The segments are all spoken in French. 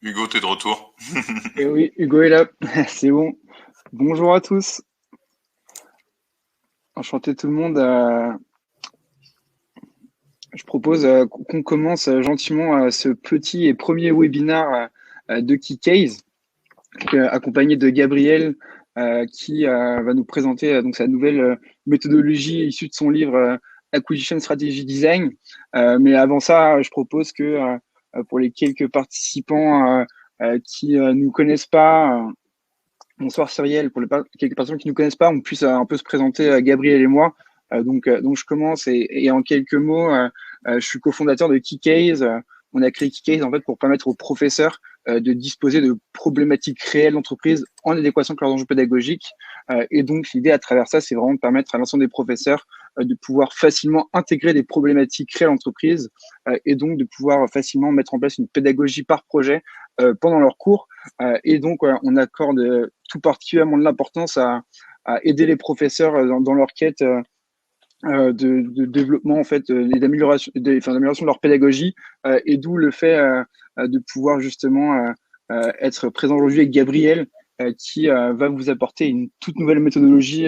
Hugo, t'es de retour. Et oui, Hugo est là, c'est bon. Bonjour à tous, enchanté tout le monde. Je propose qu'on commence gentiment ce petit et premier webinaire de Keycase, accompagné de Gabriel, qui va nous présenter donc sa nouvelle méthodologie issue de son livre Acquisition Strategy Design. Mais avant ça, je propose que pour les quelques participants qui nous connaissent pas, bonsoir Cyrielle, pour quelques personnes qui ne nous connaissent pas, on puisse un peu se présenter, Gabriel et moi. Donc je commence et en quelques mots, je suis cofondateur de Keycase. On a créé Keycase en fait pour permettre aux professeurs de disposer de problématiques réelles d'entreprise en adéquation avec leurs enjeux pédagogiques. Et donc l'idée à travers ça, c'est vraiment de permettre à l'ensemble des professeurs de pouvoir facilement intégrer des problématiques réelles d'entreprise et donc de pouvoir facilement mettre en place une pédagogie par projet pendant leurs cours. Et donc, on accorde tout particulièrement de l'importance à aider les professeurs dans leur quête de développement en fait et d'amélioration de leur pédagogie, et d'où le fait de pouvoir justement être présent aujourd'hui avec Gabriel, qui va vous apporter une toute nouvelle méthodologie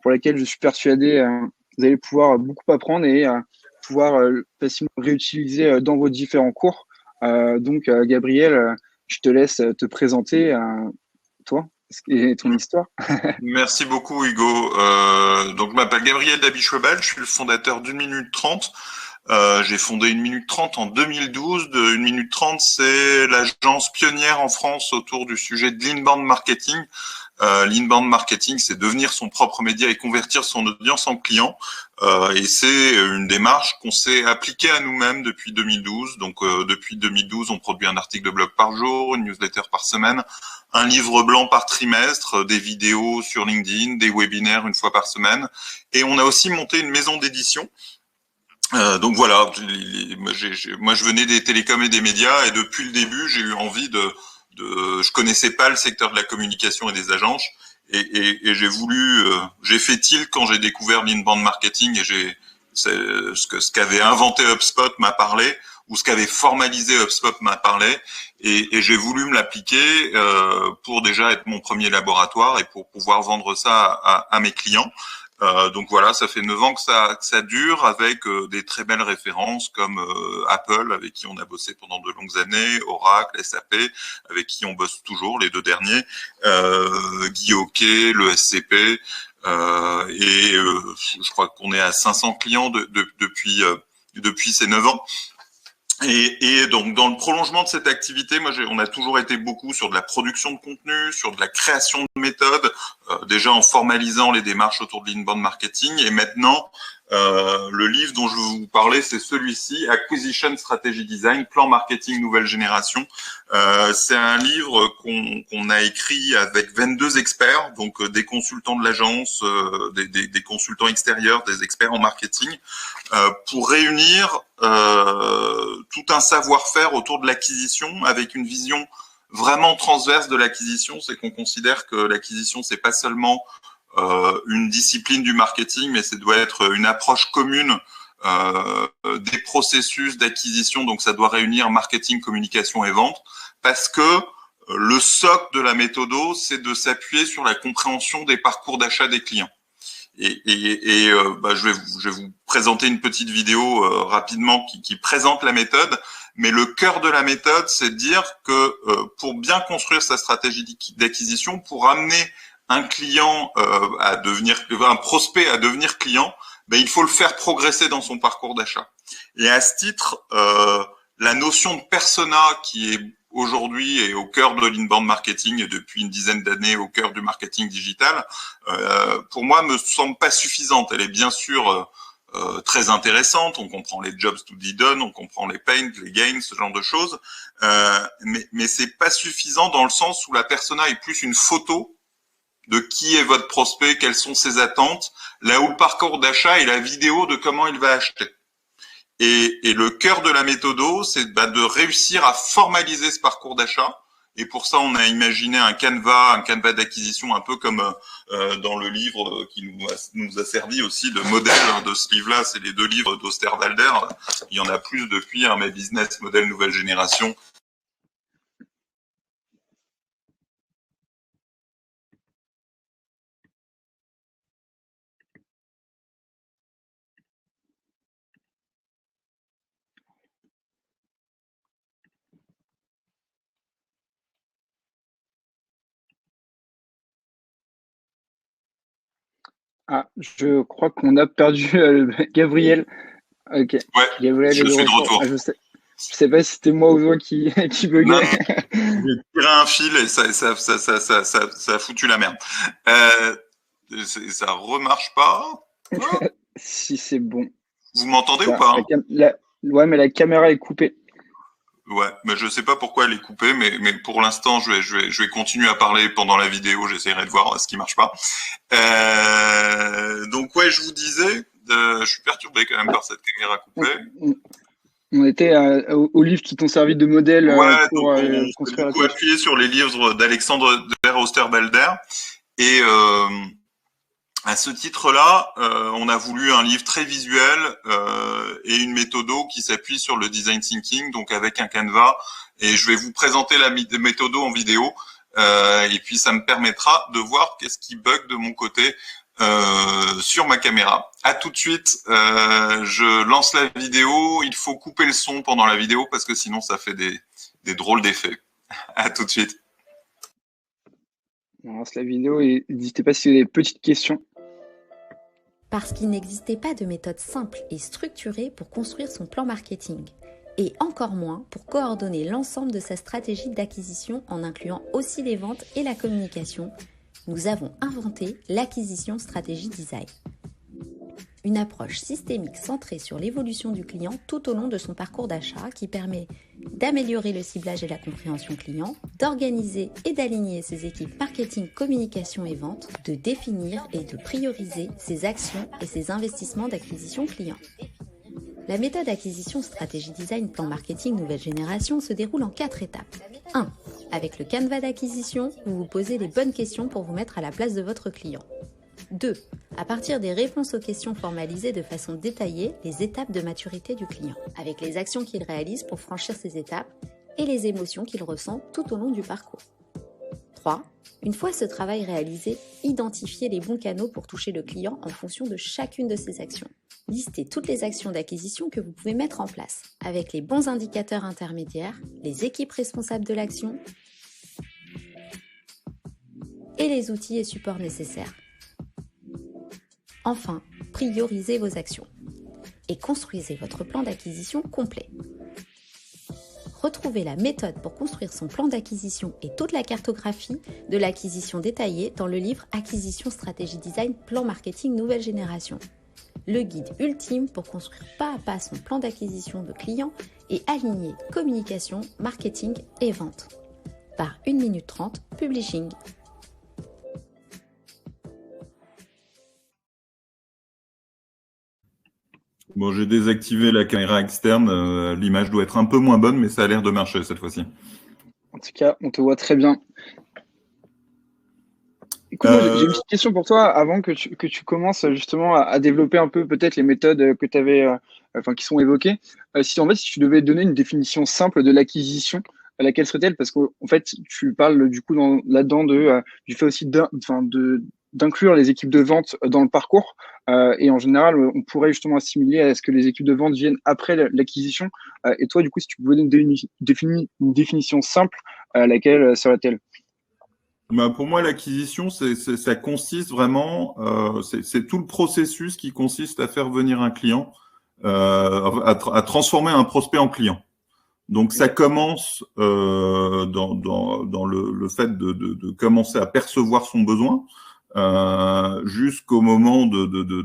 pour laquelle je suis persuadé vous allez pouvoir beaucoup apprendre et pouvoir facilement réutiliser dans vos différents cours. Donc Gabriel, je te laisse te présenter, toi et ton histoire. Merci beaucoup, Hugo. Donc, je m'appelle Gabriel Dabichwebel, je suis le fondateur d'Une Minute 30. J'ai fondé Une Minute 30 en 2012. Une Minute 30, c'est l'agence pionnière en France autour du sujet de l'inbound marketing. L'inbound marketing, c'est devenir son propre média et convertir son audience en client. Et c'est une démarche qu'on s'est appliquée à nous-mêmes depuis 2012. Donc, depuis 2012, on produit un article de blog par jour, une newsletter par semaine, un livre blanc par trimestre, des vidéos sur LinkedIn, des webinaires une fois par semaine. Et on a aussi monté une maison d'édition. Donc voilà, moi je venais des télécoms et des médias, et depuis le début j'ai eu envie je connaissais pas le secteur de la communication et des agences, et j'ai fait tilt quand j'ai découvert l'inbound marketing, et ce qu'avait inventé HubSpot m'a parlé, ou ce qu'avait formalisé HubSpot m'a parlé, et j'ai voulu me l'appliquer pour déjà être mon premier laboratoire et pour pouvoir vendre ça à mes clients. Donc voilà, ça fait 9 ans que ça dure, avec des très belles références comme Apple, avec qui on a bossé pendant de longues années, Oracle, SAP, avec qui on bosse toujours, les deux derniers, Guy Hockey, le SCP, je crois qu'on est à 500 clients depuis ces 9 ans. Et donc, dans le prolongement de cette activité, on a toujours été beaucoup sur de la production de contenu, sur de la création de méthodes, déjà en formalisant les démarches autour de l'inbound marketing. Et maintenant, le livre dont je vais vous parler, c'est celui-ci, Acquisition Strategy Design, plan marketing nouvelle génération. C'est un livre qu'on a écrit avec 22 experts, donc des consultants de l'agence, des consultants extérieurs, des experts en marketing, pour réunir tout un savoir-faire autour de l'acquisition, avec une vision vraiment transverse de l'acquisition. C'est qu'on considère que l'acquisition, c'est pas seulement une discipline du marketing, mais ça doit être une approche commune des processus d'acquisition. Donc ça doit réunir marketing, communication et vente, parce que le socle de la méthodo, c'est de s'appuyer sur la compréhension des parcours d'achat des clients. Je vais vous présenter une petite vidéo rapidement qui présente la méthode, mais le cœur de la méthode, c'est de dire que pour bien construire sa stratégie d'acquisition, pour amener un client un prospect à devenir client, il faut le faire progresser dans son parcours d'achat. Et à ce titre, la notion de persona, qui est aujourd'hui est au cœur de l'inbound marketing et depuis une dizaine d'années au cœur du marketing digital, pour moi me semble pas suffisante. Elle est bien sûr très intéressante, on comprend les jobs to be done, on comprend les pains, les gains, ce genre de choses, mais c'est pas suffisant dans le sens où la persona est plus une photo de qui est votre prospect, quelles sont ses attentes, là où le parcours d'achat est la vidéo de comment il va acheter. Et le cœur de la méthodo, c'est de réussir à formaliser ce parcours d'achat. Et pour ça, on a imaginé un canevas d'acquisition, un peu comme dans le livre qui nous a servi aussi de modèle de ce livre-là. C'est les 2 livres d'Osterwalder. Il y en a plus depuis, mais Business Model Nouvelle Génération Ah, je crois qu'on a perdu Gabriel. Ok, Ouais, Gabriel est je de suis de retour. retour. Ah, je sais pas si c'était moi ou toi qui, qui Non, buguait. j'ai tiré un fil et ça a foutu la merde. Euh, ça remarche pas. Quoi? Si c'est bon. Vous m'entendez ou Ça, pas? ouais, mais la caméra est coupée. Ouais, mais je sais pas pourquoi elle est coupée, mais pour l'instant, je vais continuer à parler pendant la vidéo. J'essaierai de voir ce qui marche pas. Donc ouais, je vous disais, je suis perturbé quand même par cette caméra On, coupée. on- on était aux livres qui t'ont servi de modèle Ouais, donc pour on s'est construire la beaucoup solution. appuyé sur les livres d'Alexandre der Osterbelder et à ce titre-là, on a voulu un livre très visuel et une méthodo qui s'appuie sur le design thinking, donc avec un canevas. Et je vais vous présenter la méthodo en vidéo. Et puis ça me permettra de voir qu'est-ce qui bug de mon côté sur ma caméra. À tout de suite, je lance la vidéo. Il faut couper le son pendant la vidéo parce que sinon ça fait des drôles d'effets. À tout de suite. On lance la vidéo et n'hésitez pas si vous avez des petites questions. Parce qu'il n'existait pas de méthode simple et structurée pour construire son plan marketing, et encore moins pour coordonner l'ensemble de sa stratégie d'acquisition en incluant aussi les ventes et la communication, nous avons inventé l'acquisition stratégie design. Une approche systémique centrée sur l'évolution du client tout au long de son parcours d'achat qui permet d'améliorer le ciblage et la compréhension client, d'organiser et d'aligner ses équipes marketing, communication et vente, de définir et de prioriser ses actions et ses investissements d'acquisition client. La méthode acquisition stratégie design plan marketing nouvelle génération se déroule en 4 étapes. 1. Avec le canevas d'acquisition, vous vous posez les bonnes questions pour vous mettre à la place de votre client. 2. À partir des réponses aux questions formalisées de façon détaillée, les étapes de maturité du client, avec les actions qu'il réalise pour franchir ces étapes et les émotions qu'il ressent tout au long du parcours. 3. Une fois ce travail réalisé, identifiez les bons canaux pour toucher le client en fonction de chacune de ces actions. Listez toutes les actions d'acquisition que vous pouvez mettre en place, avec les bons indicateurs intermédiaires, les équipes responsables de l'action et les outils et supports nécessaires. Enfin, priorisez vos actions et construisez votre plan d'acquisition complet. Retrouvez la méthode pour construire son plan d'acquisition et toute la cartographie de l'acquisition détaillée dans le livre Acquisition Stratégie Design Plan Marketing Nouvelle Génération. Le guide ultime pour construire pas à pas son plan d'acquisition de clients et aligner communication, marketing et vente. Par 1 minute 30, Publishing. Bon, j'ai désactivé la caméra externe. L'image doit être un peu moins bonne, mais ça a l'air de marcher cette fois-ci. En tout cas, on te voit très bien. Écoute, moi, j'ai une petite question pour toi avant que tu commences justement à développer un peu peut-être les méthodes que tu avais, enfin, qui sont évoquées. Si en fait, si tu devais donner une définition simple de l'acquisition, laquelle serait-elle? Parce qu'en fait, tu parles du coup là-dedans du fait aussi d'inclure les équipes de vente dans le parcours. Et en général, on pourrait justement assimiler à ce que les équipes de vente viennent après l'acquisition. Et toi, du coup, si tu pouvais donner une définition simple, laquelle serait-elle? Bah, pour moi, l'acquisition, ça consiste vraiment, c'est tout le processus qui consiste à faire venir un client, à transformer un prospect en client. Donc, ça commence dans le fait de commencer à percevoir son besoin, jusqu'au moment de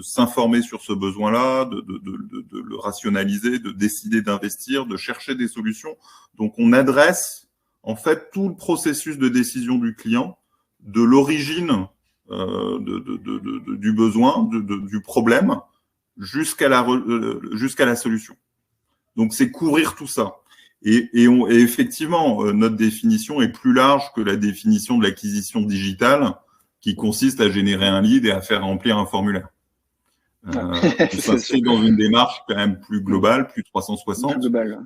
s'informer sur ce besoin-là, de le rationaliser, de décider d'investir, de chercher des solutions. Donc, on adresse en fait tout le processus de décision du client, de l'origine du besoin, du problème, jusqu'à la solution. Donc, c'est couvrir tout ça. Et effectivement, notre définition est plus large que la définition de l'acquisition digitale qui consiste à générer un lead et à faire remplir un formulaire. On s'inscrit dans une démarche quand même plus globale, plus 360. Plus global.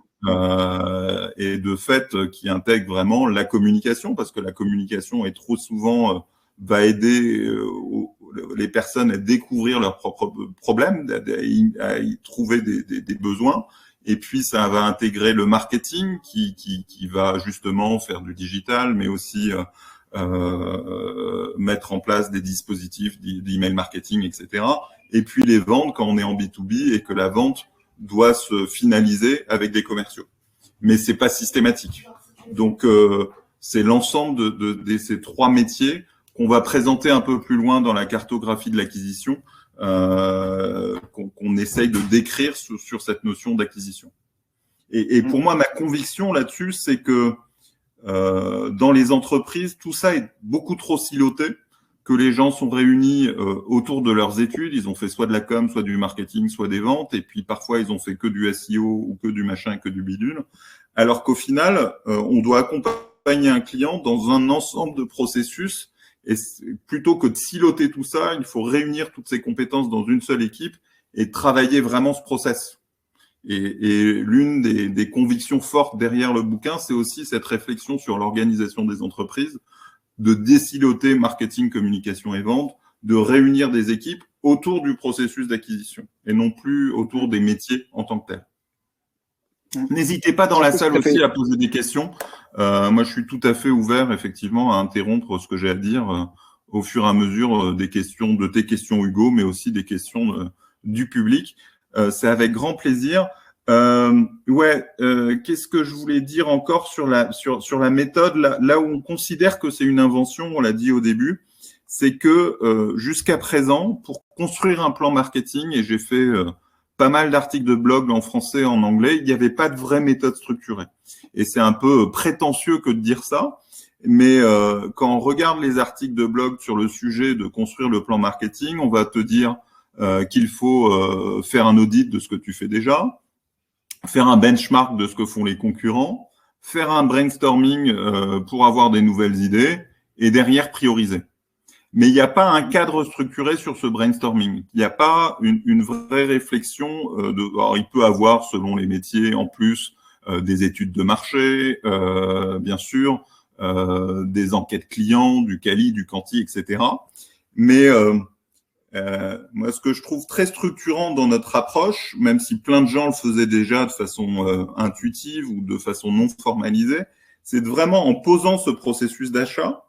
Et de fait, qui intègre vraiment la communication, parce que la communication est trop souvent va aider les personnes à découvrir leurs propres problèmes, à y trouver des besoins. Et puis, ça va intégrer le marketing qui va justement faire du digital, mais aussi mettre en place des dispositifs d'email marketing, etc. Et puis les vendre quand on est en B2B et que la vente doit se finaliser avec des commerciaux. Mais c'est pas systématique. Donc c'est l'ensemble de ces trois métiers qu'on va présenter un peu plus loin dans la cartographie de l'acquisition, qu'on essaye de décrire sur cette notion d'acquisition. Et pour moi, ma conviction là-dessus, c'est que dans les entreprises, tout ça est beaucoup trop siloté, que les gens sont réunis autour de leurs études, ils ont fait soit de la com, soit du marketing, soit des ventes, et puis parfois ils ont fait que du SEO ou que du machin, que du bidule, alors qu'au final, on doit accompagner un client dans un ensemble de processus, et plutôt que de siloter tout ça, il faut réunir toutes ces compétences dans une seule équipe et travailler vraiment ce process. Et l'une des convictions fortes derrière le bouquin, c'est aussi cette réflexion sur l'organisation des entreprises, de désiloter marketing, communication et vente, de réunir des équipes autour du processus d'acquisition et non plus autour des métiers en tant que tels. N'hésitez pas dans la salle aussi à poser des questions. Moi, je suis tout à fait ouvert, effectivement, à interrompre ce que j'ai à dire au fur et à mesure des questions, de tes questions, Hugo, mais aussi des questions du public. C'est avec grand plaisir. Qu'est-ce que je voulais dire encore sur la méthode, là où on considère que c'est une invention, on l'a dit au début, c'est que jusqu'à présent, pour construire un plan marketing, et j'ai fait pas mal d'articles de blog en français et en anglais, il n'y avait pas de vraie méthode structurée. Et c'est un peu prétentieux que de dire ça, mais quand on regarde les articles de blog sur le sujet de construire le plan marketing, on va te dire qu'il faut faire un audit de ce que tu fais déjà, faire un benchmark de ce que font les concurrents, faire un brainstorming pour avoir des nouvelles idées et derrière prioriser. Mais il n'y a pas un cadre structuré sur ce brainstorming. Il n'y a pas une vraie réflexion alors il peut avoir, selon les métiers, en plus des études de marché, bien sûr, des enquêtes clients, du quali, du quanti, etc. Mais moi, ce que je trouve très structurant dans notre approche, même si plein de gens le faisaient déjà de façon intuitive ou de façon non formalisée, c'est vraiment en posant ce processus d'achat,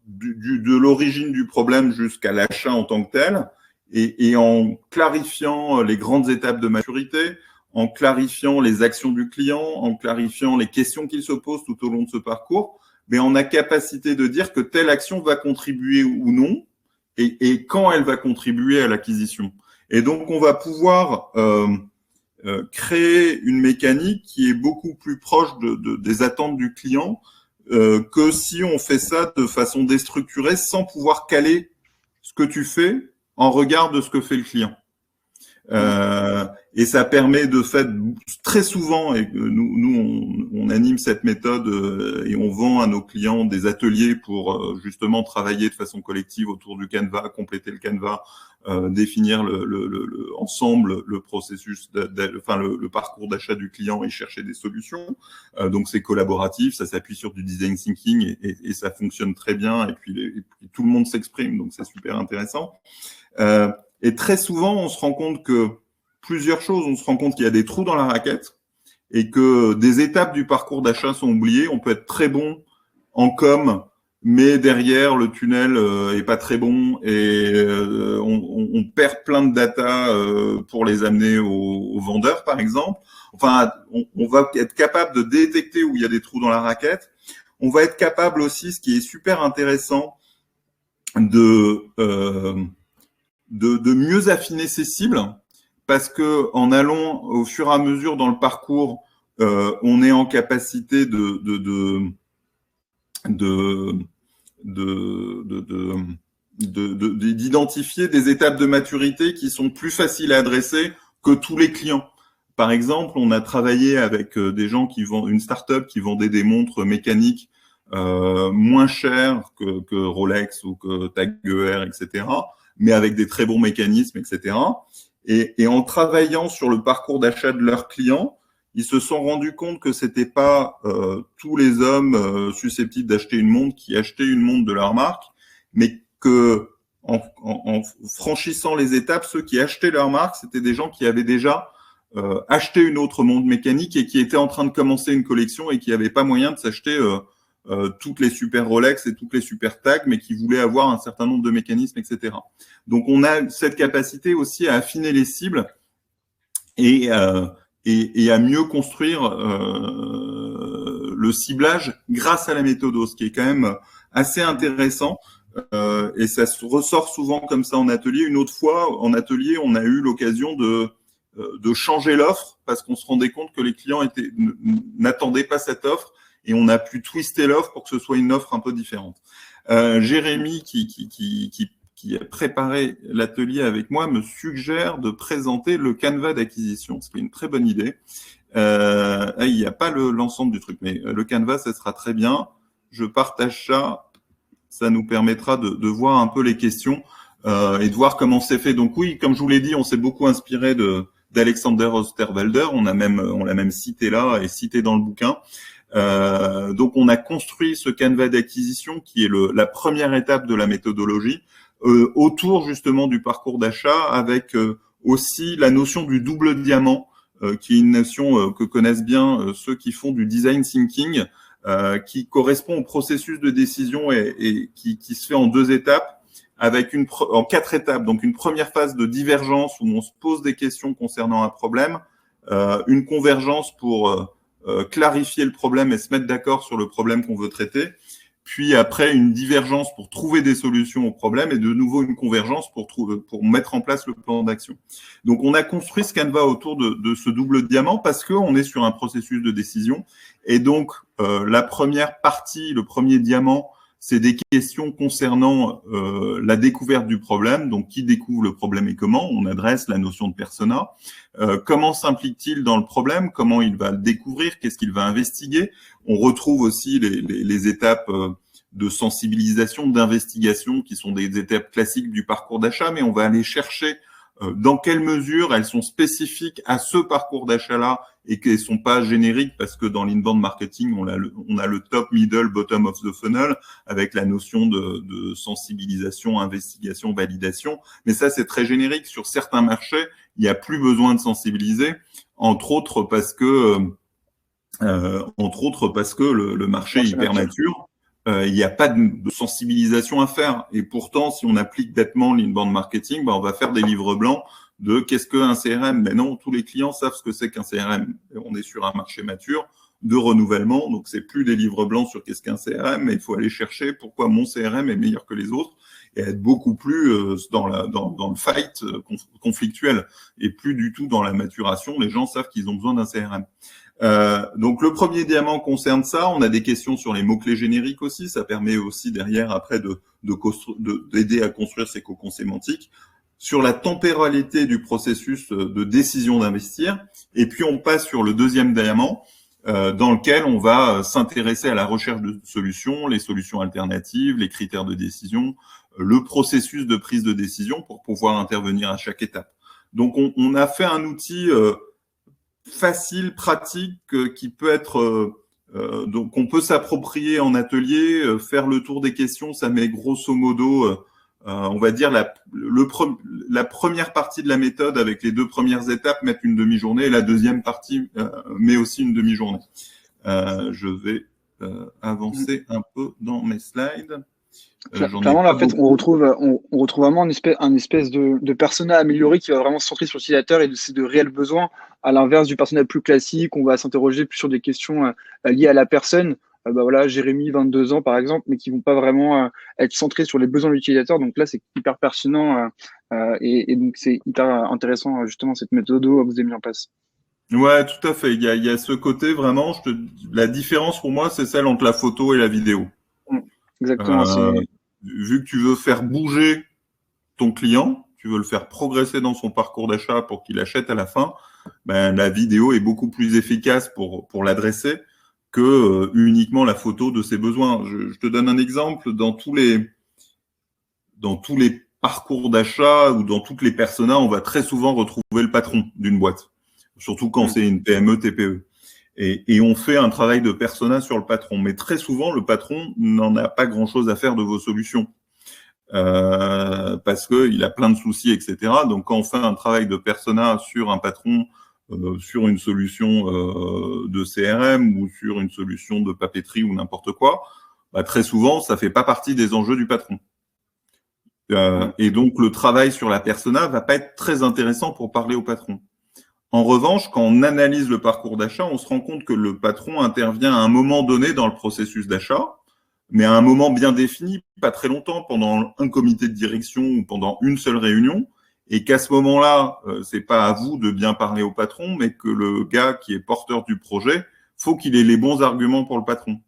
de l'origine du problème jusqu'à l'achat en tant que tel, et en clarifiant les grandes étapes de maturité, en clarifiant les actions du client, en clarifiant les questions qu'il se pose tout au long de ce parcours, mais on a capacité de dire que telle action va contribuer ou non, et quand elle va contribuer à l'acquisition. Et donc, on va pouvoir créer une mécanique qui est beaucoup plus proche des attentes du client que si on fait ça de façon déstructurée sans pouvoir caler ce que tu fais en regard de ce que fait le client. Et ça permet de fait très souvent, et nous on anime cette méthode et on vend à nos clients des ateliers pour justement travailler de façon collective autour du Canva, compléter le Canva, définir ensemble le processus, le parcours d'achat du client et chercher des solutions. Donc c'est collaboratif, ça s'appuie sur du design thinking et ça fonctionne très bien. Et puis tout le monde s'exprime, donc c'est super intéressant. Et très souvent, on se rend compte que plusieurs choses, on se rend compte qu'il y a des trous dans la raquette et que des étapes du parcours d'achat sont oubliées. On peut être très bon en com, mais derrière, le tunnel est pas très bon et on perd plein de data pour les amener aux vendeurs, par exemple. Enfin, on va être capable de détecter où il y a des trous dans la raquette. On va être capable aussi, ce qui est super intéressant, de mieux affiner ses cibles, parce que en allant au fur et à mesure dans le parcours, on est en capacité d'identifier des étapes de maturité qui sont plus faciles à adresser que tous les clients. Par exemple, on a travaillé avec des gens qui vendent, une start-up qui vendait des montres mécaniques moins chères que Rolex ou que Tag Heuer, etc., mais avec des très bons mécanismes, etc. Et en travaillant sur le parcours d'achat de leurs clients, ils se sont rendus compte que c'était pas tous les hommes susceptibles d'acheter une montre qui achetaient une montre de leur marque, mais que en franchissant les étapes, ceux qui achetaient leur marque, c'était des gens qui avaient déjà acheté une autre montre mécanique et qui étaient en train de commencer une collection et qui n'avaient pas moyen de s'acheter toutes les super Rolex et toutes les super tags, mais qui voulait avoir un certain nombre de mécanismes, etc. Donc, on a cette capacité aussi à affiner les cibles et à mieux construire le ciblage grâce à la méthode, ce qui est quand même assez intéressant. Et ça se ressort souvent comme ça en atelier. Une autre fois, en atelier, on a eu l'occasion de changer l'offre parce qu'on se rendait compte que les clients n'attendaient pas cette offre et on a pu twister l'offre pour que ce soit une offre un peu différente. Jérémy, qui a préparé l'atelier avec moi, me suggère de présenter le canevas d'acquisition, ce qui est une très bonne idée. Il n'y a pas l'ensemble du truc, mais le canevas, ça sera très bien. Je partage ça. Ça nous permettra de voir un peu les questions et de voir comment c'est fait. Donc oui, comme je vous l'ai dit, on s'est beaucoup inspiré d'Alexander Osterwalder. On l'a même cité là et cité dans le bouquin. Donc on a construit ce canevas d'acquisition qui est la première étape de la méthodologie autour justement du parcours d'achat avec aussi la notion du double diamant qui est une notion que connaissent bien ceux qui font du design thinking. Qui correspond au processus de décision et qui se fait en 2 étapes, avec en 4 étapes. Donc une première phase de divergence où on se pose des questions concernant un problème, une convergence pour clarifier le problème et se mettre d'accord sur le problème qu'on veut traiter, puis après une divergence pour trouver des solutions au problème et de nouveau une convergence pour mettre en place le plan d'action. Donc on a construit ce canevas autour de ce double diamant parce qu'on est sur un processus de décision et donc la première partie, le premier diamant, c'est des questions concernant la découverte du problème, donc qui découvre le problème et comment, on adresse la notion de persona, comment s'implique-t-il dans le problème, comment il va le découvrir, qu'est-ce qu'il va investiguer. On retrouve aussi les étapes de sensibilisation, d'investigation, qui sont des étapes classiques du parcours d'achat, mais on va aller chercher dans quelle mesure elles sont spécifiques à ce parcours d'achat-là et qu'elles sont pas génériques parce que dans l'inbound marketing, on a le top, middle, bottom of the funnel avec la notion de sensibilisation, investigation, validation. Mais ça, c'est très générique. Sur certains marchés, il n'y a plus besoin de sensibiliser, entre autres parce que le marché est hyper mature. Il n'y a pas de sensibilisation à faire. Et pourtant, si on applique bêtement l'inbound marketing, on va faire des livres blancs de qu'est-ce qu'un CRM. Mais non, tous les clients savent ce que c'est qu'un CRM. On est sur un marché mature de renouvellement, donc c'est plus des livres blancs sur qu'est-ce qu'un CRM, mais il faut aller chercher pourquoi mon CRM est meilleur que les autres et être beaucoup plus dans le fight conflictuel et plus du tout dans la maturation. Les gens savent qu'ils ont besoin d'un CRM. Donc le premier diamant concerne ça. On a des questions sur les mots-clés génériques aussi. Ça permet aussi derrière après d'aider à construire ces cocons sémantiques. Sur la temporalité du processus de décision d'investir. Et puis on passe sur le deuxième diamant dans lequel on va s'intéresser à la recherche de solutions, les solutions alternatives, les critères de décision, le processus de prise de décision pour pouvoir intervenir à chaque étape. Donc on a fait un outil facile, pratique, qui peut être donc on peut s'approprier en atelier, faire le tour des questions. Ça met grosso modo, on va dire la première partie de la méthode avec les 2 premières étapes mettent une demi-journée et la deuxième partie met aussi une demi-journée. Je vais avancer un peu dans mes slides. Clairement, là, en fait, on retrouve vraiment un espèce de persona amélioré qui va vraiment se centrer sur l'utilisateur et de réels besoins, à l'inverse du persona plus classique. On va s'interroger plus sur des questions liées à la personne. Voilà, Jérémy, 22 ans, par exemple, mais qui vont pas vraiment être centrés sur les besoins de l'utilisateur. Donc là, c'est hyper pertinent et donc c'est hyper intéressant, justement, cette méthode que vous avez mis en place. Ouais, tout à fait. Il y a ce côté vraiment, la différence pour moi, c'est celle entre la photo et la vidéo. Exactement. Vu que tu veux faire bouger ton client, tu veux le faire progresser dans son parcours d'achat pour qu'il achète à la fin, la vidéo est beaucoup plus efficace pour l'adresser que uniquement la photo de ses besoins. Je te donne un exemple. Dans tous les parcours d'achat ou dans toutes les personas, on va très souvent retrouver le patron d'une boîte, surtout quand c'est une PME, TPE. Et on fait un travail de persona sur le patron. Mais très souvent, le patron n'en a pas grand-chose à faire de vos solutions parce qu'il a plein de soucis, etc. Donc, quand on fait un travail de persona sur un patron sur une solution de CRM ou sur une solution de papeterie ou n'importe quoi, bah, très souvent, ça fait pas partie des enjeux du patron. Et donc, le travail sur la persona va pas être très intéressant pour parler au patron. En revanche, quand on analyse le parcours d'achat, on se rend compte que le patron intervient à un moment donné dans le processus d'achat, mais à un moment bien défini, pas très longtemps, pendant un comité de direction ou pendant une seule réunion, et qu'à ce moment-là, c'est pas à vous de bien parler au patron, mais que le gars qui est porteur du projet, faut qu'il ait les bons arguments pour le patron.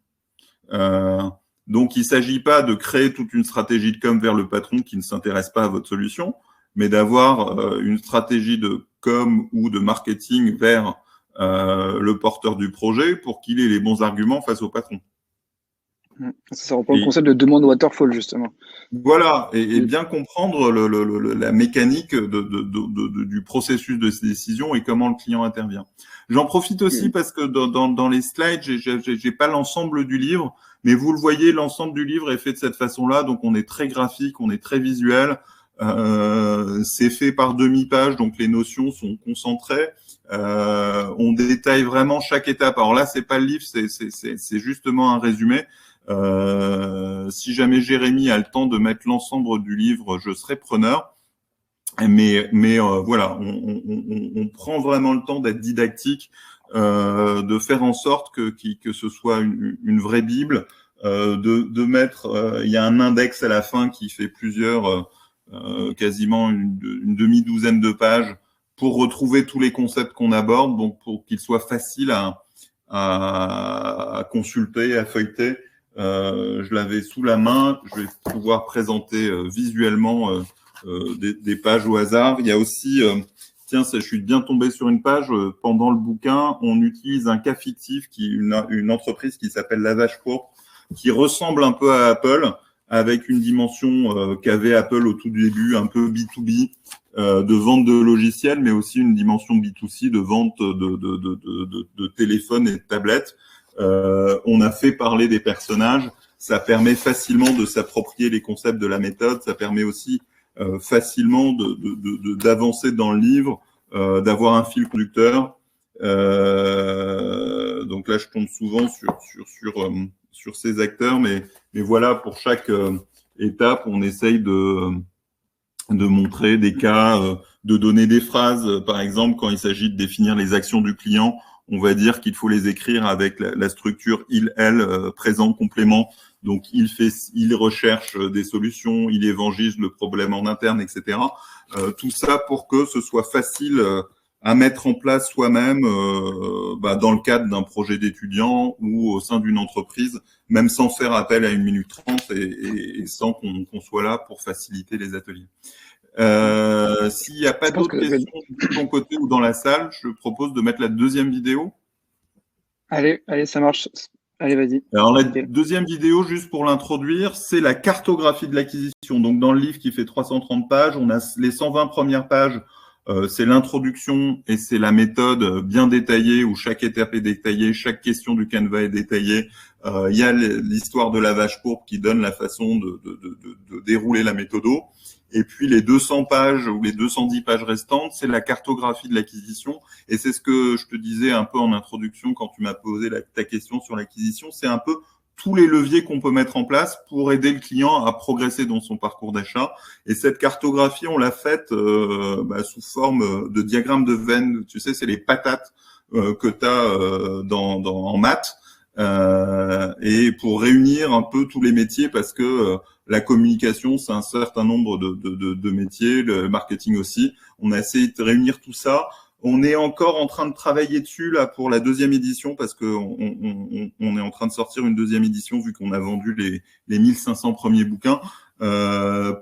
Donc, il ne s'agit pas de créer toute une stratégie de com vers le patron qui ne s'intéresse pas à votre solution, mais d'avoir une stratégie de com ou de marketing vers le porteur du projet pour qu'il ait les bons arguments face au patron. Ça reprend le concept de demande waterfall, justement. Voilà, et bien comprendre la mécanique du processus de décision et comment le client intervient. J'en profite aussi parce que dans les slides, j'ai pas l'ensemble du livre, mais vous le voyez, l'ensemble du livre est fait de cette façon-là, donc on est très graphique, on est très visuel. C'est fait par demi-page, donc les notions sont concentrées. On détaille vraiment chaque étape. Alors là, c'est pas le livre, c'est justement un résumé. Si jamais Jérémy a le temps de mettre l'ensemble du livre, je serai preneur. Mais voilà, on prend vraiment le temps d'être didactique, de faire en sorte que ce soit une vraie Bible, de mettre. Il y a un index à la fin qui fait quasiment une demi-douzaine de pages pour retrouver tous les concepts qu'on aborde, donc pour qu'il soit facile à consulter, à feuilleter. Je l'avais sous la main, je vais pouvoir présenter visuellement des pages au hasard. Il y a aussi, tiens, je suis bien tombé sur une page, pendant le bouquin, on utilise un cas fictif qui une entreprise qui s'appelle Lavage Pourpre, qui ressemble un peu à Apple, avec une dimension qu'avait Apple au tout début, un peu B2B, de vente de logiciels, mais aussi une dimension B2C de vente de téléphones et de tablettes. On a fait parler des personnages, ça permet facilement de s'approprier les concepts de la méthode, ça permet aussi facilement d'avancer dans le livre, d'avoir un fil conducteur. Donc là, je tombe souvent sur ces acteurs, mais voilà, pour chaque étape, on essaye de montrer des cas, de donner des phrases. Par exemple, quand il s'agit de définir les actions du client, on va dire qu'il faut les écrire avec la structure il, elle, présent, complément. Donc, il recherche des solutions, il évangile le problème en interne, etc. Tout ça pour que ce soit facile à mettre en place soi-même dans le cadre d'un projet d'étudiant ou au sein d'une entreprise, même sans faire appel à 1 minute 30 et sans qu'on soit là pour faciliter les ateliers. S'il n'y a pas d'autres questions de ton côté ou dans la salle, je propose de mettre la deuxième vidéo. Allez, ça marche. Allez, vas-y. Alors, la deuxième vidéo, juste pour l'introduire, c'est la cartographie de l'acquisition. Donc, dans le livre qui fait 330 pages, on a les 120 premières pages. C'est l'introduction et c'est la méthode bien détaillée où chaque étape est détaillée, chaque question du Canva est détaillée. Il y a l'histoire de Lavage Pourpre qui donne la façon de dérouler la méthodo. Et puis les 200 pages ou les 210 pages restantes, c'est la cartographie de l'acquisition. Et c'est ce que je te disais un peu en introduction quand tu m'as posé ta question sur l'acquisition. C'est un peu tous les leviers qu'on peut mettre en place pour aider le client à progresser dans son parcours d'achat. Et cette cartographie, on l'a faite sous forme de diagramme de Venn. Tu sais, c'est les patates que tu as en maths. Et pour réunir un peu tous les métiers, parce que la communication, c'est un certain nombre de métiers, le marketing aussi. On a essayé de réunir tout ça. On est encore en train de travailler dessus là pour la deuxième édition parce que on est en train de sortir une deuxième édition vu qu'on a vendu les 1500 premiers bouquins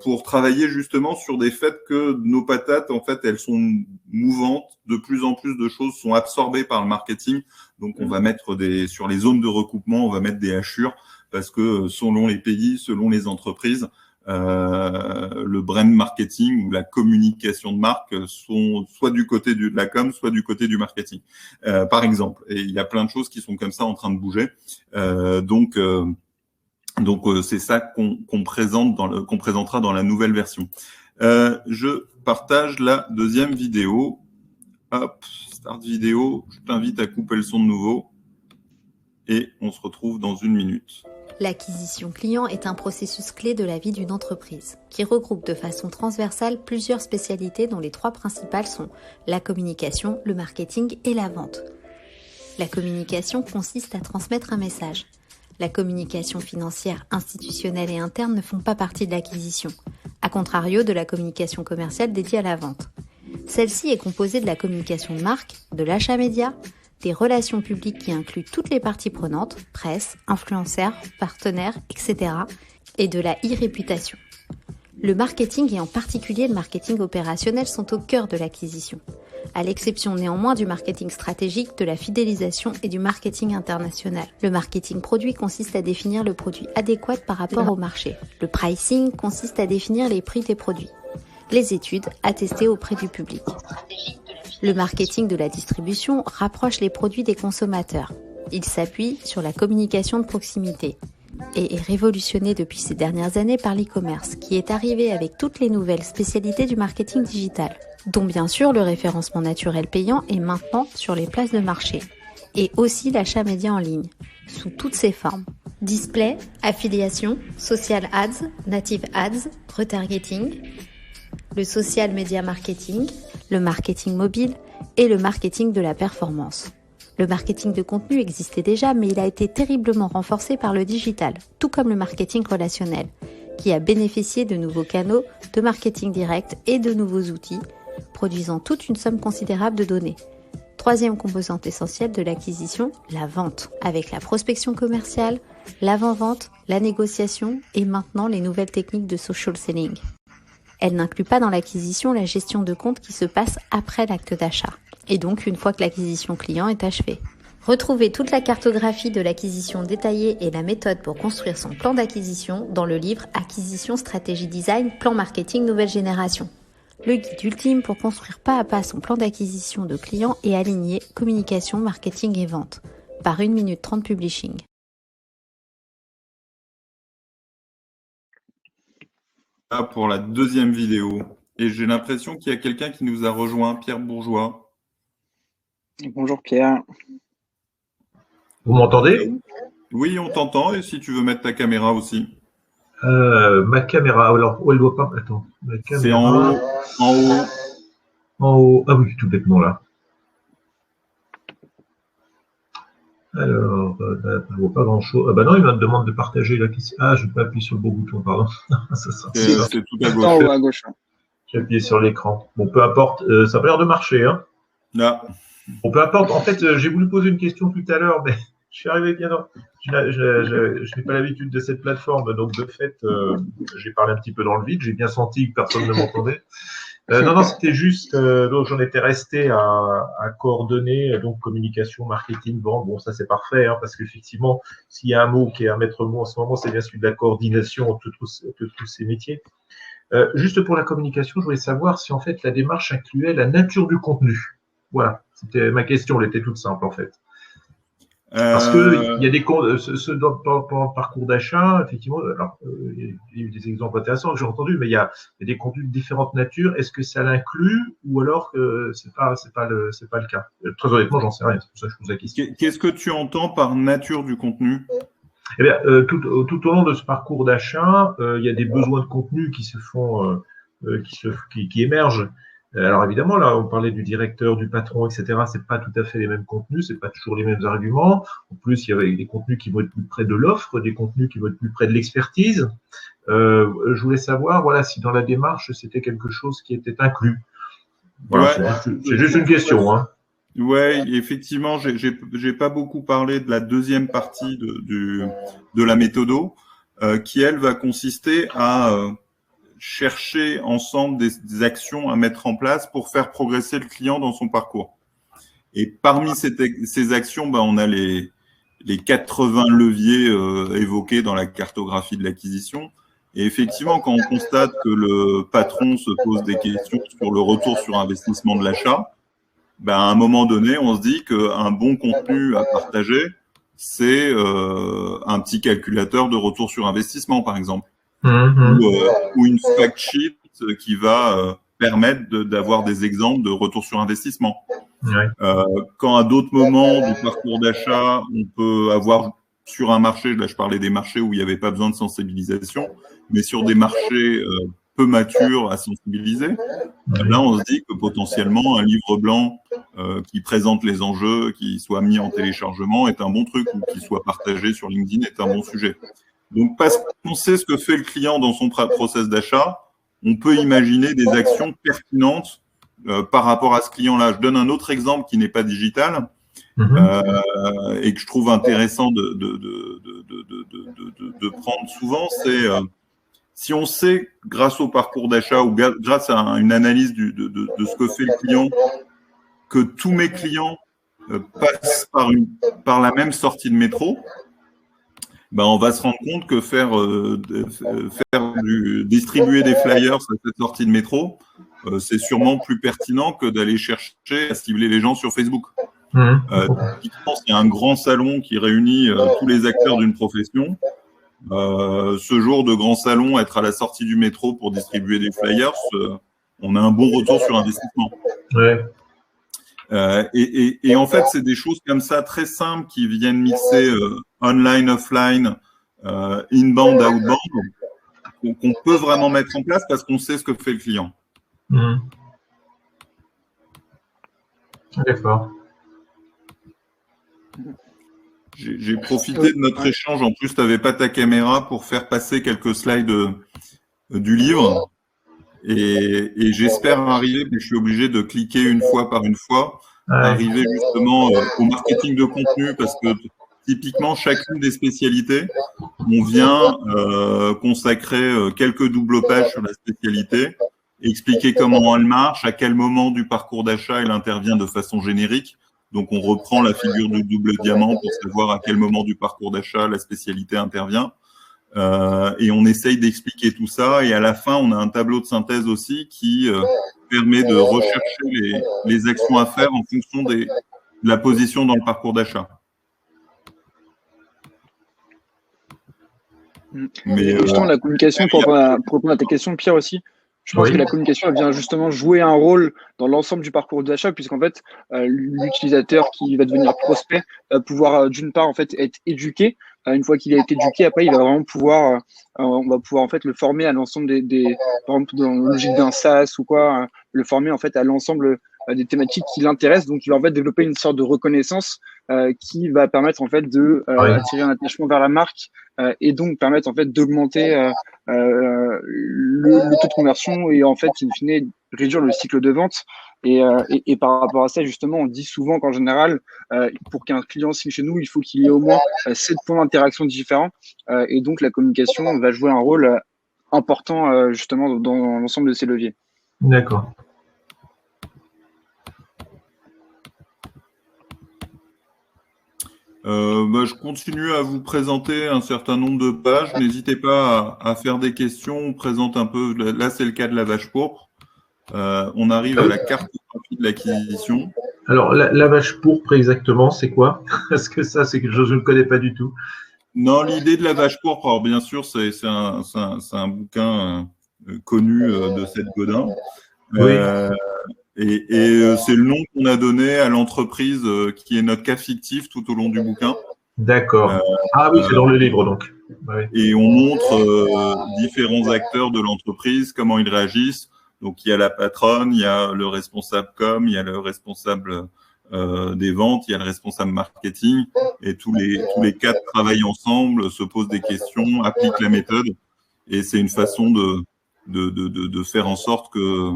pour travailler justement sur des faits que nos patates en fait elles sont mouvantes, de plus en plus de choses sont absorbées par le marketing. Donc on va mettre sur les zones de recoupement, on va mettre des hachures parce que selon les pays, selon les entreprises, le brand marketing ou la communication de marque sont soit du côté de la com, soit du côté du marketing, par exemple. Et il y a plein de choses qui sont comme ça en train de bouger. Donc c'est ça qu'on présentera dans la nouvelle version. Je partage la deuxième vidéo. Hop, Start vidéo, je t'invite à couper le son de nouveau et on se retrouve dans 1 minute. L'acquisition client est un processus clé de la vie d'une entreprise qui regroupe de façon transversale plusieurs spécialités dont les 3 principales sont la communication, le marketing et la vente. La communication consiste à transmettre un message. La communication financière, institutionnelle et interne ne font pas partie de l'acquisition, à contrario de la communication commerciale dédiée à la vente. Celle-ci est composée de la communication de marque, de l'achat média, des relations publiques qui incluent toutes les parties prenantes, presse, influenceurs, partenaires, etc. et de la e-réputation. Le marketing et en particulier le marketing opérationnel sont au cœur de l'acquisition, à l'exception néanmoins du marketing stratégique, de la fidélisation et du marketing international. Le marketing produit consiste à définir le produit adéquat par rapport au marché. Le pricing consiste à définir les prix des produits. Les études à tester auprès du public. Le marketing de la distribution rapproche les produits des consommateurs. Il s'appuie sur la communication de proximité et est révolutionné depuis ces dernières années par l'e-commerce, qui est arrivé avec toutes les nouvelles spécialités du marketing digital, dont bien sûr le référencement naturel payant est maintenant sur les places de marché, et aussi l'achat média en ligne, sous toutes ses formes. Display, affiliation, social ads, native ads, retargeting, le social media marketing, le marketing mobile et le marketing de la performance. Le marketing de contenu existait déjà, mais il a été terriblement renforcé par le digital, tout comme le marketing relationnel, qui a bénéficié de nouveaux canaux de marketing direct et de nouveaux outils, produisant toute une somme considérable de données. 3e composante essentielle de l'acquisition, la vente, avec la prospection commerciale, l'avant-vente, la négociation et maintenant les nouvelles techniques de social selling. Elle n'inclut pas dans l'acquisition la gestion de compte qui se passe après l'acte d'achat, et donc une fois que l'acquisition client est achevée. Retrouvez toute la cartographie de l'acquisition détaillée et la méthode pour construire son plan d'acquisition dans le livre Acquisition, stratégie, design, plan marketing nouvelle génération. Le guide ultime pour construire pas à pas son plan d'acquisition de clients et aligner communication, marketing et vente, par 1 minute 30 publishing. Pour la 2e vidéo. Et j'ai l'impression qu'il y a quelqu'un qui nous a rejoint, Pierre Bourgeois. Bonjour Pierre. Vous m'entendez? Oui, on t'entend. Et si tu veux mettre ta caméra aussi. Ma caméra, alors, elle ne doit pas. Attends. C'est en haut. En haut. En haut. Ah oui, tout bêtement là. Alors, on ne voit pas grand-chose. Ah bah non, il me demande de partager la question. Ah, je peux appuyer sur le beau bouton, pardon. C'est tout à gauche. En haut à gauche. J'ai appuyé sur l'écran. Bon, peu importe, ça n'a pas l'air de marcher. Hein. Là. Bon, peu importe. En fait, j'ai voulu poser une question tout à l'heure, mais je suis arrivé bien. Je n'ai pas l'habitude de cette plateforme, donc de fait, j'ai parlé un petit peu dans le vide. J'ai bien senti que personne ne m'entendait. Non, c'était juste, donc j'en étais resté à coordonner, donc communication, marketing, vente. Bon, ça c'est parfait, hein, parce qu'effectivement, s'il y a un mot qui est un maître mot en ce moment, c'est bien celui de la coordination entre tous ces métiers. Juste pour la communication, je voulais savoir si en fait la démarche incluait la nature du contenu. Voilà, c'était ma question, elle était toute simple en fait. Parce que il y a des dans le parcours d'achat, effectivement, alors il y a eu des exemples intéressants que j'ai entendus, mais il y a des contenus de différentes natures. Est-ce que ça l'inclut ou alors c'est pas le cas? Très honnêtement, j'en sais rien. C'est pour ça que je pose la question. Qu'est-ce que tu entends par nature du contenu? Eh bien, tout au long de ce parcours d'achat, il y a des besoins de contenu qui se font, qui émergent. Alors évidemment, là, on parlait du directeur, du patron, etc. C'est pas tout à fait les mêmes contenus, c'est pas toujours les mêmes arguments. En plus, il y avait des contenus qui vont être plus près de l'offre, des contenus qui vont être plus près de l'expertise. Je voulais savoir, voilà, si dans la démarche, c'était quelque chose qui était inclus. Voilà, ouais, c'est juste une question, hein. Ouais, effectivement, j'ai pas beaucoup parlé de la 2e partie de la méthodo, qui elle va consister à chercher ensemble des actions à mettre en place pour faire progresser le client dans son parcours. Et parmi ces actions, on a les 80 leviers évoqués dans la cartographie de l'acquisition. Et effectivement, quand on constate que le patron se pose des questions sur le retour sur investissement de l'achat, à un moment donné, on se dit qu'un bon contenu à partager, c'est un petit calculateur de retour sur investissement, par exemple. Ou une fact sheet qui va permettre d'avoir des exemples de retour sur investissement. Ouais. Quand à d'autres moments du parcours d'achat, on peut avoir sur un marché, là je parlais des marchés où il n'y avait pas besoin de sensibilisation, mais sur des marchés peu matures à sensibiliser, là on se dit que potentiellement un livre blanc qui présente les enjeux, qui soit mis en téléchargement est un bon truc, ou qui soit partagé sur LinkedIn est un bon sujet. Donc parce qu'on sait ce que fait le client dans son process d'achat, on peut imaginer des actions pertinentes par rapport à ce client-là. Je donne un autre exemple qui n'est pas digital et que je trouve intéressant de prendre souvent, c'est si on sait, grâce au parcours d'achat ou grâce à une analyse de ce que fait le client, que tous mes clients passent par la même sortie de métro, ben on va se rendre compte que distribuer des flyers à cette sortie de métro, c'est sûrement plus pertinent que d'aller chercher à cibler les gens sur Facebook. Typiquement, il y a un grand salon qui réunit tous les acteurs d'une profession. Ce jour de grand salon, être à la sortie du métro pour distribuer des flyers, on a un bon retour sur investissement. Ouais. Et en fait, c'est des choses comme ça très simples qui viennent mixer online, offline, inbound, outbound, qu'on peut vraiment mettre en place parce qu'on sait ce que fait le client. D'accord. J'ai profité de notre échange. En plus, tu n'avais pas ta caméra pour faire passer quelques slides du livre. Et j'espère arriver, mais je suis obligé de cliquer une fois par une fois, arriver justement au marketing de contenu, parce que typiquement, chacune des spécialités, on vient consacrer quelques doubles pages sur la spécialité, expliquer comment elle marche, à quel moment du parcours d'achat elle intervient de façon générique. Donc, on reprend la figure du double diamant pour savoir à quel moment du parcours d'achat la spécialité intervient. Et on essaye d'expliquer tout ça. Et à la fin, on a un tableau de synthèse aussi qui permet de rechercher les actions à faire en fonction de la position dans le parcours d'achat. Mais justement, la communication, pour répondre à ta question, Pierre, aussi, je pense que la communication elle vient justement jouer un rôle dans l'ensemble du parcours d'achat, puisqu'en fait, l'utilisateur qui va devenir prospect va pouvoir d'une part en fait être éduqué. Une fois qu'il a été éduqué, après, il va vraiment pouvoir, on va pouvoir en fait le former à l'ensemble par exemple, dans la logique d'un SaaS ou quoi, le former en fait à l'ensemble des thématiques qui l'intéressent. Donc, il va en fait développer une sorte de reconnaissance qui va permettre en fait de attirer un attachement vers la marque et donc permettre en fait d'augmenter le taux de conversion et en fait, in fine, réduire le cycle de vente. Et par rapport à ça, justement, on dit souvent qu'en général, pour qu'un client signe chez nous, il faut qu'il y ait au moins 7 points d'interaction différents. Et donc, la communication va jouer un rôle important justement dans l'ensemble de ces leviers. D'accord. Je continue à vous présenter un certain nombre de pages. N'hésitez pas à faire des questions. On présente un peu. Là, c'est le cas de la vache pourpre. On arrive à la cartographie de l'acquisition. Alors, la vache pourpre, exactement, c'est quoi? Parce que ça, c'est quelque chose que je ne connais pas du tout. Non, l'idée de la vache pourpre, alors bien sûr, c'est un bouquin connu de Seth Godin. Oui. Et c'est le nom qu'on a donné à l'entreprise qui est notre cas fictif tout au long du bouquin. D'accord. Ah oui, c'est dans le livre, donc. Oui. Et on montre différents acteurs de l'entreprise, comment ils réagissent. Donc, il y a la patronne, il y a le responsable com, il y a le responsable des ventes, il y a le responsable marketing. Et tous les quatre travaillent ensemble, se posent des questions, appliquent la méthode. Et c'est une façon de faire en sorte que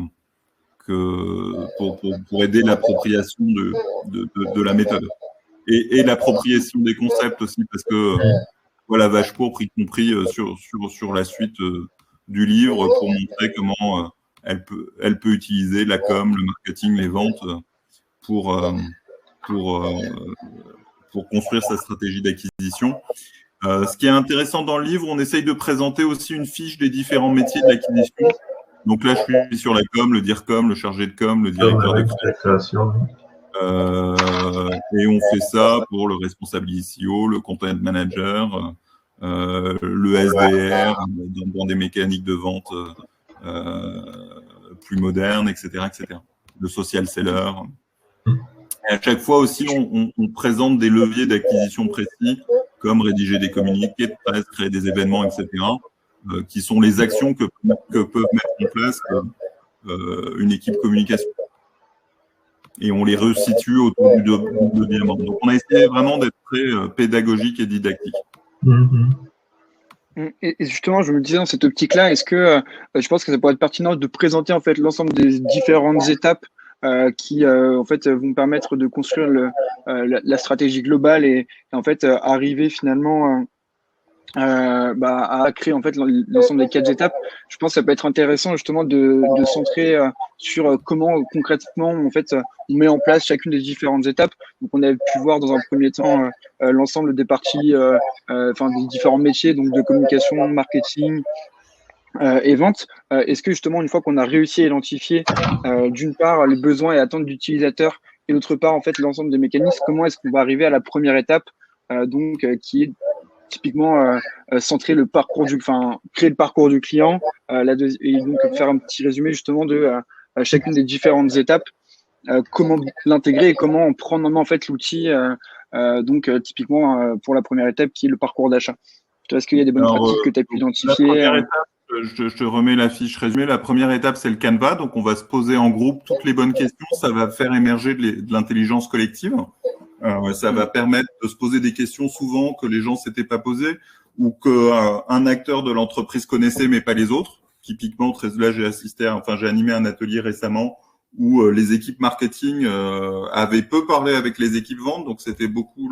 pour aider l'appropriation de la méthode et l'appropriation des concepts aussi, parce que voilà, vache pourpre, y compris sur la suite du livre, pour montrer comment elle peut utiliser la com, le marketing, les ventes pour construire sa stratégie d'acquisition. Ce qui est intéressant dans le livre, on essaye de présenter aussi une fiche des différents métiers de l'acquisition. Donc là, je suis sur la com, le DIRCOM, le chargé de com, le directeur de création. Et on fait ça pour le responsable SEO, le content manager, le SDR, dans des mécaniques de vente plus modernes, etc., etc. Le social seller. Et à chaque fois aussi, on présente des leviers d'acquisition précis, comme rédiger des communiqués de presse, créer des événements, etc., qui sont les actions que peuvent mettre en place une équipe communication. Et on les resitue autour du diamant. Donc, on a essayé vraiment d'être très pédagogique et didactique. Et justement, je me disais dans cette optique-là, est-ce que je pense que ça pourrait être pertinent de présenter en fait l'ensemble des différentes étapes qui en fait vont permettre de construire la stratégie globale et en fait arriver finalement à créer en fait l'ensemble des 4 étapes. Je pense que ça peut être intéressant justement de centrer sur comment concrètement en fait on met en place chacune des différentes étapes. Donc on a pu voir dans un premier temps l'ensemble des parties, enfin des différents métiers, donc de communication, marketing et vente. Est-ce que justement une fois qu'on a réussi à identifier d'une part les besoins et attentes d'utilisateurs et d'autre part en fait l'ensemble des mécanismes, comment est-ce qu'on va arriver à la première étape qui est typiquement centrer le parcours créer le parcours du client, et donc faire un petit résumé justement de chacune des différentes étapes, comment l'intégrer et comment prendre en main en fait l'outil, typiquement pour la première étape qui est le parcours d'achat. Est-ce qu'il y a des bonnes pratiques que tu as pu identifier? La première étape, je te remets la fiche résumée. La première étape, c'est le Canva. Donc, on va se poser en groupe toutes les bonnes questions. Ça va faire émerger de l'intelligence collective. Ça va permettre de se poser des questions souvent que les gens s'étaient pas posées ou qu'un acteur de l'entreprise connaissait mais pas les autres. Typiquement, là, j'ai animé un atelier récemment où les équipes marketing avaient peu parlé avec les équipes vente. Donc, c'était beaucoup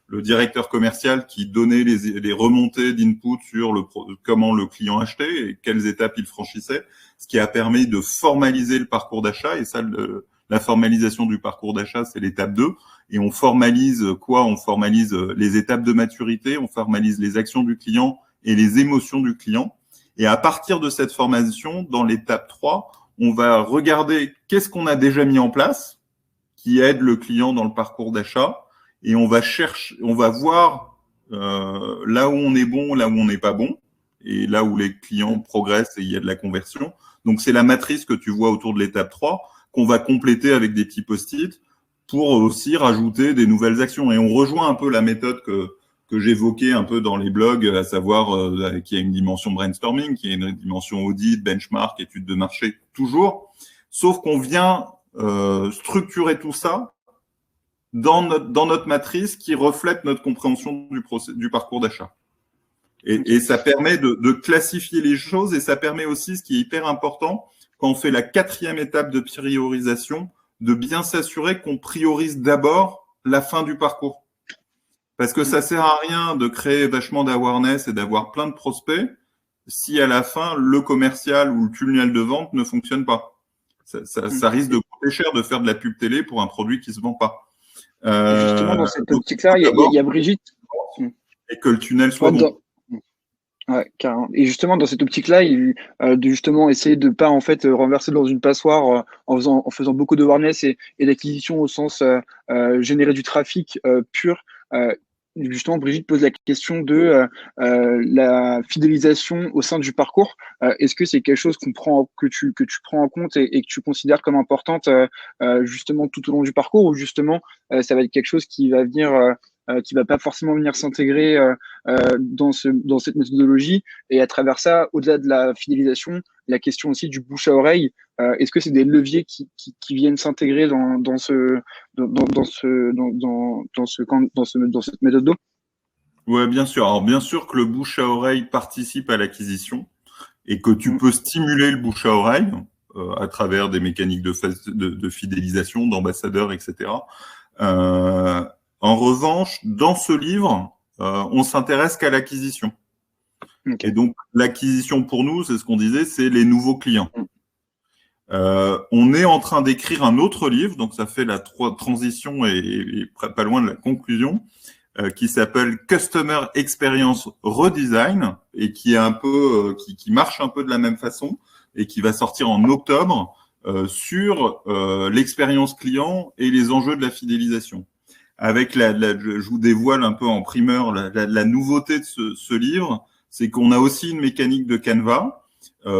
le directeur commercial qui donnait les remontées d'input sur comment le client achetait et quelles étapes il franchissait, ce qui a permis de formaliser le parcours d'achat. Et ça, la formalisation du parcours d'achat, c'est l'étape 2. Et on formalise quoi? On formalise les étapes de maturité, on formalise les actions du client et les émotions du client. Et à partir de cette formation, dans l'étape 3, on va regarder qu'est-ce qu'on a déjà mis en place qui aide le client dans le parcours d'achat. Et on va voir là où on est bon, là où on n'est pas bon, et là où les clients progressent et il y a de la conversion. Donc, c'est la matrice que tu vois autour de l'étape 3 qu'on va compléter avec des petits post-it pour aussi rajouter des nouvelles actions. Et on rejoint un peu la méthode que j'évoquais un peu dans les blogs, à savoir qu'il y a une dimension brainstorming, qu'il y a une dimension audit, benchmark, étude de marché, toujours. Sauf qu'on vient structurer tout ça dans notre matrice qui reflète notre compréhension du parcours d'achat. Et ça permet de classifier les choses et ça permet aussi, ce qui est hyper important, quand on fait la 4e étape de priorisation, de bien s'assurer qu'on priorise d'abord la fin du parcours. Parce que ça sert à rien de créer vachement d'awareness et d'avoir plein de prospects si à la fin, le commercial ou le tunnel de vente ne fonctionne pas. Ça risque de coûter cher de faire de la pub télé pour un produit qui se vend pas. Justement, dans cette optique-là, il y a Brigitte. Et que le tunnel soit bon. Ouais, carrément. Et justement, dans cette optique-là, de justement essayer de pas en fait renverser dans une passoire en faisant beaucoup de awareness et d'acquisition au sens générer du trafic pur. Justement, Brigitte pose la question de la fidélisation au sein du parcours. Est-ce que c'est quelque chose que tu prends en compte et que tu considères comme importante justement tout au long du parcours, ou justement ça va être quelque chose qui va venir qui va pas forcément venir s'intégrer dans cette méthodologie, et à travers ça, au-delà de la fidélisation, la question aussi du bouche à oreille, est-ce que c'est des leviers qui viennent s'intégrer dans cette méthode d'eau? Ouais, bien sûr. Alors, bien sûr que le bouche à oreille participe à l'acquisition et que tu peux stimuler le bouche à oreille à travers des mécaniques de fidélisation, d'ambassadeurs, etc. En revanche, dans ce livre, on s'intéresse qu'à l'acquisition. Okay. Et donc, l'acquisition pour nous, c'est ce qu'on disait, c'est les nouveaux clients. On est en train d'écrire un autre livre, donc ça fait la transition et pas loin de la conclusion, qui s'appelle Customer Experience Redesign et qui est un peu, qui marche un peu de la même façon et qui va sortir en octobre sur l'expérience client et les enjeux de la fidélisation. Avec je vous dévoile un peu en primeur la nouveauté de ce livre, c'est qu'on a aussi une mécanique de Canva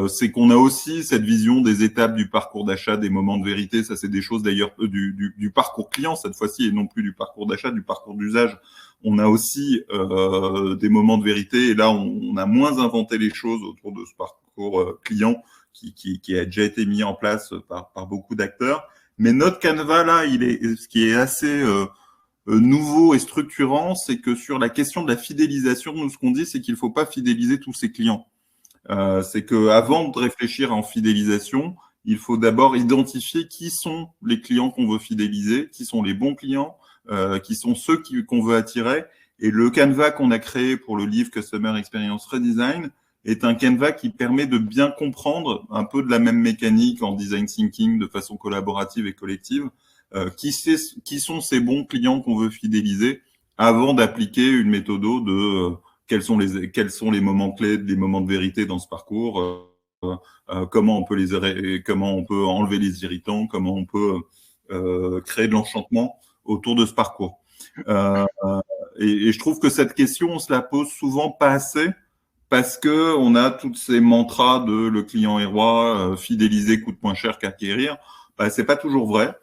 c'est qu'on a aussi cette vision des étapes du parcours d'achat, des moments de vérité. Ça, c'est des choses d'ailleurs du parcours client cette fois-ci et non plus du parcours d'achat, du parcours d'usage. On a aussi des moments de vérité et là, on a moins inventé les choses autour de ce parcours client qui a déjà été mis en place par beaucoup d'acteurs. Mais notre canevas là, ce qui est assez nouveau et structurant, c'est que sur la question de la fidélisation, nous ce qu'on dit, c'est qu'il ne faut pas fidéliser tous ses clients. C'est que avant de réfléchir en fidélisation, il faut d'abord identifier qui sont les clients qu'on veut fidéliser, qui sont les bons clients, qui sont ceux qu'on veut attirer. Et le canevas qu'on a créé pour le livre Customer Experience Redesign est un canevas qui permet de bien comprendre un peu de la même mécanique en design thinking de façon collaborative et collective, qui sont ces bons clients qu'on veut fidéliser avant d'appliquer une méthode de quels sont les moments clés, les moments de vérité dans ce parcours, comment on peut enlever les irritants, comment on peut créer de l'enchantement autour de ce parcours. Et je trouve que cette question, on se la pose souvent pas assez parce que on a toutes ces mantras de le client est roi, fidéliser coûte moins cher qu'acquérir. C'est pas toujours vrai.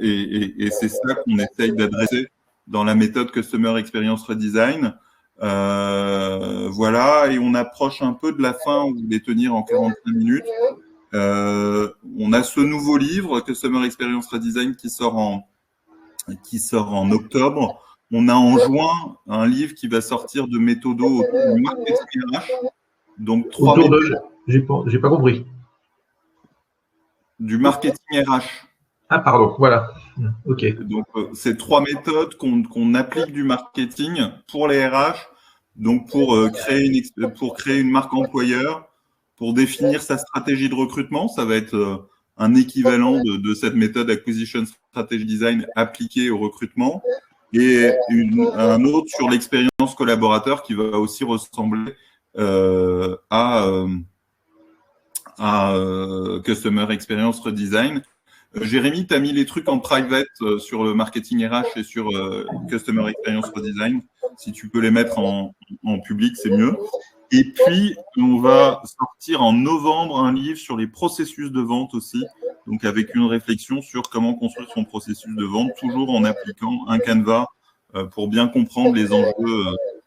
Et c'est ça qu'on essaye d'adresser dans la méthode Customer Experience Redesign. Voilà, et on approche un peu de la fin, on voulait tenir en 45 minutes. On a ce nouveau livre, Customer Experience Redesign, qui sort en octobre. On a en juin un livre qui va sortir de méthodo autour du marketing RH. Donc, j'ai pas compris. Du marketing RH. Ah, pardon, voilà. Ok. Donc, c'est 3 méthodes qu'on applique du marketing pour les RH, donc pour créer une marque employeur, pour définir sa stratégie de recrutement. Ça va être un équivalent de cette méthode Acquisition Strategy Design appliquée au recrutement, et un autre sur l'expérience collaborateur qui va aussi ressembler à Customer Experience Redesign. Jérémy, tu as mis les trucs en private sur le marketing RH et sur Customer Experience Redesign. Si tu peux les mettre en public, c'est mieux. Et puis, on va sortir en novembre un livre sur les processus de vente aussi, donc avec une réflexion sur comment construire son processus de vente, toujours en appliquant un canevas pour bien comprendre les enjeux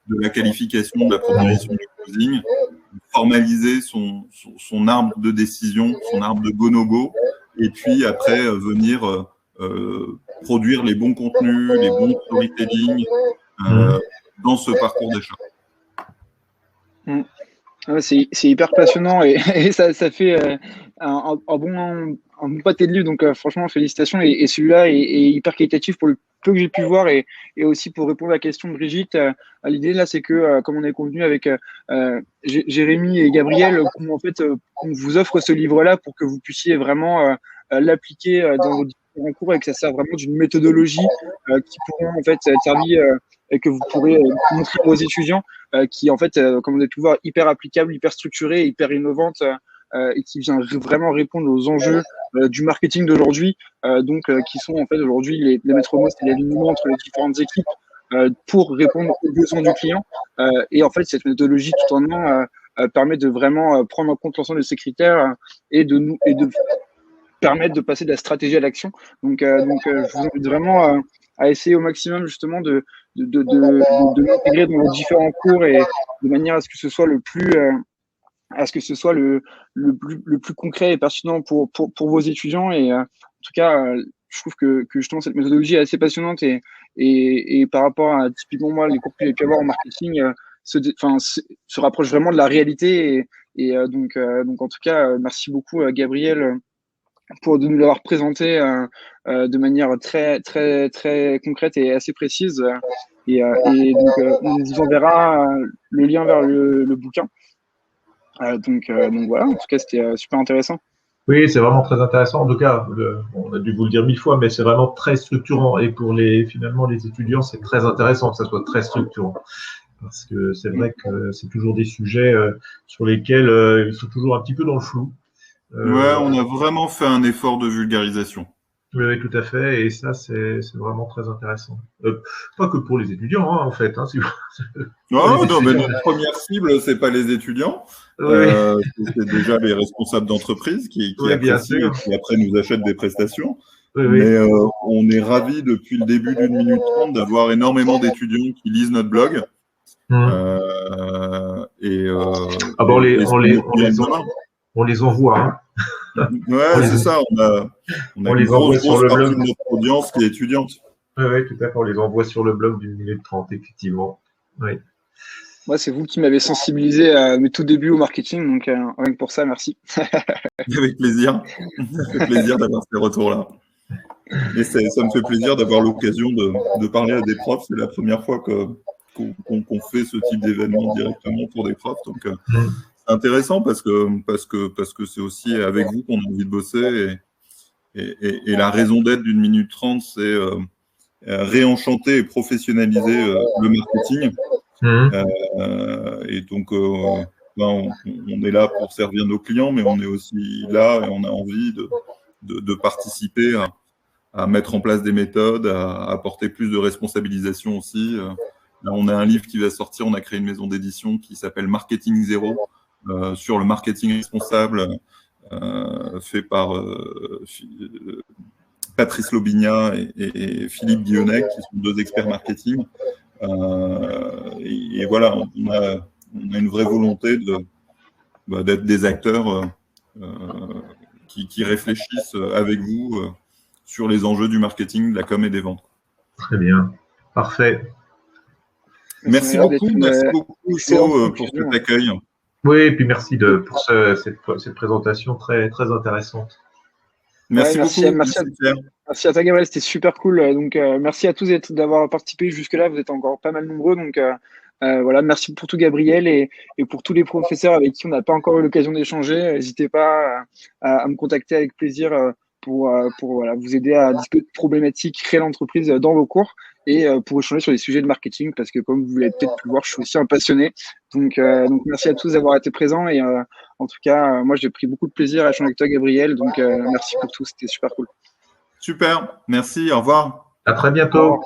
de la qualification, de la proposition du closing, formaliser son arbre de décision, son arbre de go-no-go, et puis après venir produire les bons contenus, les bons storytelling dans ce parcours d'achat. C'est hyper passionnant et ça fait un bon pâté de livre, donc franchement félicitations, et celui-là est hyper qualitatif pour le peu que j'ai pu voir, et aussi pour répondre à la question de Brigitte. L'idée là, c'est que comme on est convenu avec Jérémy et Gabriel, qu'on vous offre ce livre-là pour que vous puissiez vraiment l'appliquer dans vos différents cours, et que ça sert vraiment d'une méthodologie qui pourront en fait être servie et que vous pourrez montrer à vos étudiants, qui en fait, comme vous avez pu voir, hyper applicable, hyper structurée, hyper innovante, et qui vient vraiment répondre aux enjeux du marketing d'aujourd'hui, qui sont en fait aujourd'hui les maîtres mots, c'est l'alignement entre les différentes équipes pour répondre aux besoins du client. Et en fait, cette méthodologie tout en un permet de vraiment prendre en compte l'ensemble de ces critères et de permettre de passer de la stratégie à l'action. Donc, je vous invite vraiment à essayer au maximum justement de l'intégrer dans vos différents cours, et de manière à ce que ce soit le plus concret et pertinent pour vos étudiants. Et en tout cas, je trouve que justement cette méthodologie est assez passionnante, et par rapport à typiquement moi les cours que j'ai pu avoir en marketing se rapproche vraiment de la réalité, donc en tout cas merci beaucoup Gabriel pour nous l'avoir présenté de manière très très très concrète et assez précise, et donc on vous enverra le lien vers le bouquin. Donc voilà, en tout cas c'était super intéressant. Oui, c'est vraiment très intéressant. En tout cas, on a dû vous le dire 1000 fois, mais c'est vraiment très structurant, et pour finalement les étudiants, c'est très intéressant que ça soit très structurant, parce que c'est vrai que c'est toujours des sujets sur lesquels ils sont toujours un petit peu dans le flou. Ouais, on a vraiment fait un effort de vulgarisation. Oui, tout à fait. Et ça, c'est vraiment très intéressant. Pas que pour les étudiants, hein, en fait. Hein, si vous... Non, non, mais notre première cible, c'est pas les étudiants. Oui, C'est déjà les responsables d'entreprise qui oui, bien apprécient et sûr. qui après nous achètent des prestations. Oui, oui. Mais on est ravis depuis le début d'une minute 30 d'avoir énormément d'étudiants qui lisent notre blog. Ah ben, Et on les envoie. Hein. Ouais, c'est ça. On a on une les envoie sur grosse le partie blog. de notre audience qui est étudiante. Oui, oui, tout à fait. On les envoie sur le blog d'une minute 30, effectivement. Oui. Moi, c'est vous qui m'avez sensibilisé à mes tout débuts au marketing, donc rien que pour ça, merci. Avec plaisir. Ça fait plaisir d'avoir ces retours-là. Et ça me fait plaisir d'avoir l'occasion de parler à des profs. C'est la première fois qu'on fait ce type d'événement directement pour des profs. Donc, c'est intéressant parce que c'est aussi avec vous qu'on a envie de bosser. Et la raison d'être d'une minute 30, c'est réenchanter et professionnaliser le marketing. Et donc, on est là pour servir nos clients, mais on est aussi là et on a envie de participer à mettre en place des méthodes, à apporter plus de responsabilisation aussi. Là, on a un livre qui va sortir, on a créé une maison d'édition qui s'appelle Marketing Zéro, sur le marketing responsable, fait par Patrice Lobigna et Philippe Guillonnet, qui sont deux experts marketing. Et voilà, on a une vraie volonté d'être des acteurs qui réfléchissent avec vous sur les enjeux du marketing, de la com et des ventes. Très bien, parfait. Merci beaucoup, Hugo, pour cet accueil. Oui, et puis merci pour cette présentation très, très intéressante. Merci beaucoup. Merci à toi, Gabriel, c'était super cool. Donc, merci à tous d'avoir participé jusque-là. Vous êtes encore pas mal nombreux. Donc, voilà, merci pour tout, Gabriel, et pour tous les professeurs avec qui on n'a pas encore eu l'occasion d'échanger. N'hésitez pas à me contacter avec plaisir pour voilà, vous aider à discuter de problématiques, créer l'entreprise dans vos cours et pour échanger sur des sujets de marketing parce que, comme vous l'avez peut-être pu le voir, je suis aussi un passionné. Donc, merci à tous d'avoir été présents et en tout cas, moi, j'ai pris beaucoup de plaisir à échanger avec toi, Gabriel. Donc, merci pour tout. C'était super cool. Super. Merci. Au revoir. À très bientôt.